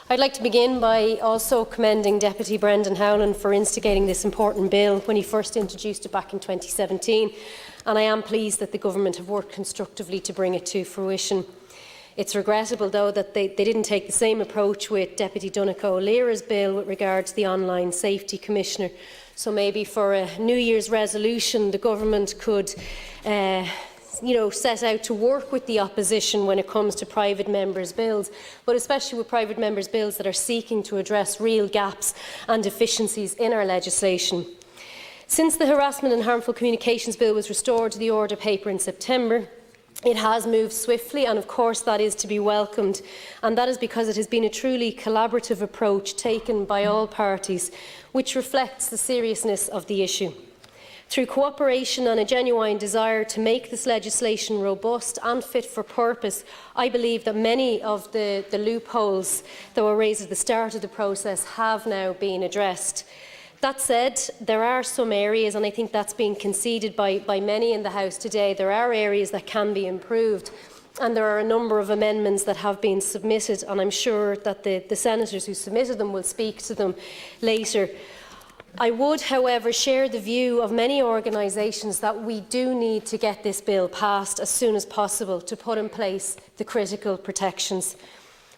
I'd like to begin by also commending Deputy Brendan Howlin for instigating this important bill when he first introduced it back in 2017, and I am pleased that the Government have worked constructively to bring it to fruition. It's regrettable, though, that they didn't take the same approach with Deputy Donncha O'Leary's bill with regard to the Online Safety Commissioner. So maybe for a New Year's resolution, the Government could set out to work with the opposition when it comes to private members' bills, but especially with private members' bills that are seeking to address real gaps and deficiencies in our legislation. Since the Harassment and Harmful Communications Bill was restored to the Order paper in September, it has moved swiftly, and of course that is to be welcomed, and that is because it has been a truly collaborative approach taken by all parties, which reflects the seriousness of the issue. Through cooperation and a genuine desire to make this legislation robust and fit for purpose, I believe that many of the loopholes that were raised at the start of the process have now been addressed. That said, there are some areas, and I think that's been conceded by many in the House today, there are areas that can be improved, and there are a number of amendments that have been submitted, and I'm sure that the senators who submitted them will speak to them later. I would, however, share the view of many organisations that we do need to get this bill passed as soon as possible to put in place the critical protections.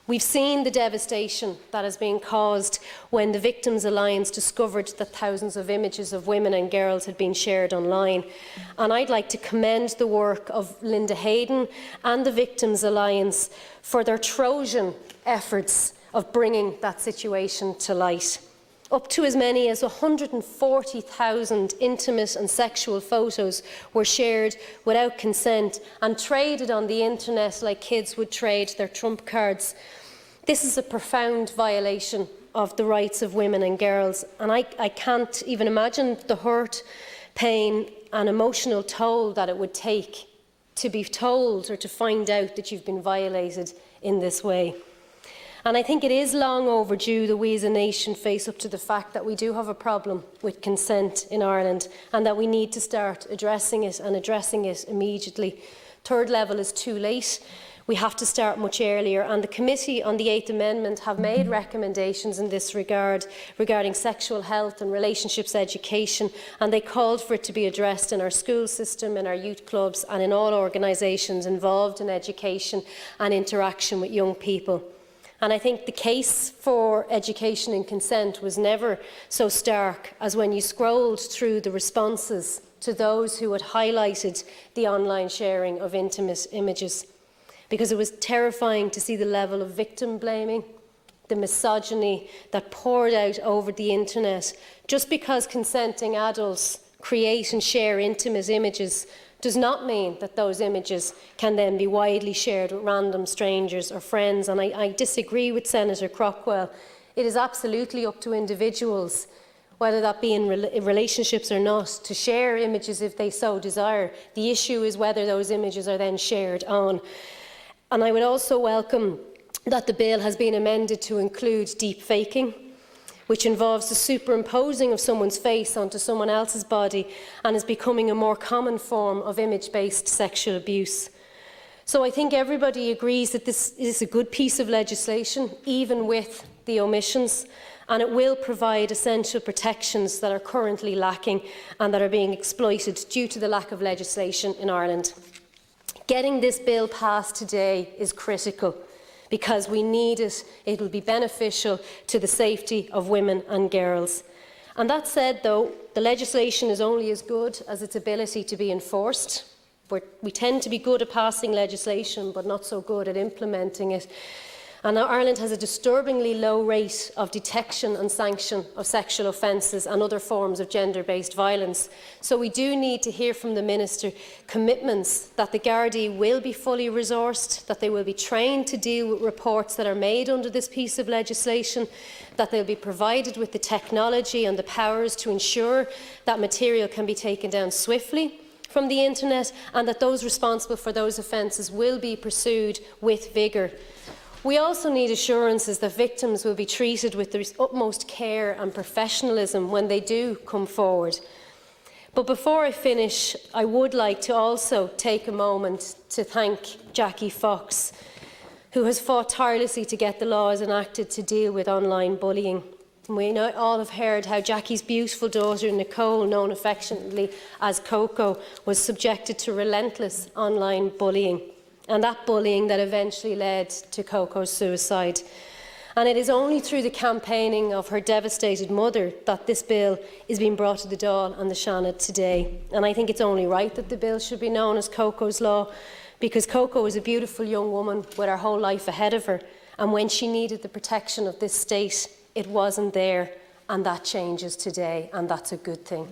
We've seen the devastation that has been caused when the Victims Alliance discovered that thousands of images of women and girls had been shared online. And I'd like to commend the work of Linda Hayden and the Victims Alliance for their Trojan efforts of bringing that situation to light. Up to as many as 140,000 intimate and sexual photos were shared without consent and traded on the internet like kids would trade their trump cards. This is a profound violation of the rights of women and girls, and I can't even imagine the hurt, pain and emotional toll that it would take to be told or to find out that you've been violated in this way. And I think it is long overdue that we as a nation face up to the fact that we do have a problem with consent in Ireland and that we need to start addressing it and addressing it immediately. Third level is too late. We have to start much earlier, and the Committee on the 8th Amendment have made recommendations in this regard regarding sexual health and relationships education, and they called for it to be addressed in our school system, in our youth clubs and in all organisations involved in education and interaction with young people. And I think the case for education and consent was never so stark as when you scrolled through the responses to those who had highlighted the online sharing of intimate images, because it was terrifying to see the level of victim blaming, the misogyny that poured out over the internet. Just because consenting adults create and share intimate images does not mean that those images can then be widely shared with random strangers or friends. And I disagree with Senator Crockwell. It is absolutely up to individuals, whether that be in relationships or not, to share images if they so desire. The issue is whether those images are then shared on. And I would also welcome that the bill has been amended to include deep faking, which involves the superimposing of someone's face onto someone else's body and is becoming a more common form of image-based sexual abuse. So I think everybody agrees that this is a good piece of legislation, even with the omissions, and it will provide essential protections that are currently lacking and that are being exploited due to the lack of legislation in Ireland. Getting this bill passed today is critical, because we need it. It will be beneficial to the safety of women and girls. And that said, though, the legislation is only as good as its ability to be enforced. We tend to be good at passing legislation, but not so good at implementing it. And Ireland has a disturbingly low rate of detection and sanction of sexual offences and other forms of gender-based violence. So we do need to hear from the Minister commitments that the Gardaí will be fully resourced, that they will be trained to deal with reports that are made under this piece of legislation, that they'll be provided with the technology and the powers to ensure that material can be taken down swiftly from the internet, and that those responsible for those offences will be pursued with vigour. We also need assurances that victims will be treated with the utmost care and professionalism when they do come forward. But before I finish, I would like to also take a moment to thank Jackie Fox, who has fought tirelessly to get the laws enacted to deal with online bullying. And we all have heard how Jackie's beautiful daughter Nicole, known affectionately as Coco, was subjected to relentless online bullying, and that bullying that eventually led to Coco's suicide. And it is only through the campaigning of her devastated mother that this bill is being brought to the Dáil and the Seanad today. And I think it's only right that the bill should be known as Coco's Law, because Coco is a beautiful young woman with her whole life ahead of her, and when she needed the protection of this state, it wasn't there, and that changes today, and that's a good thing.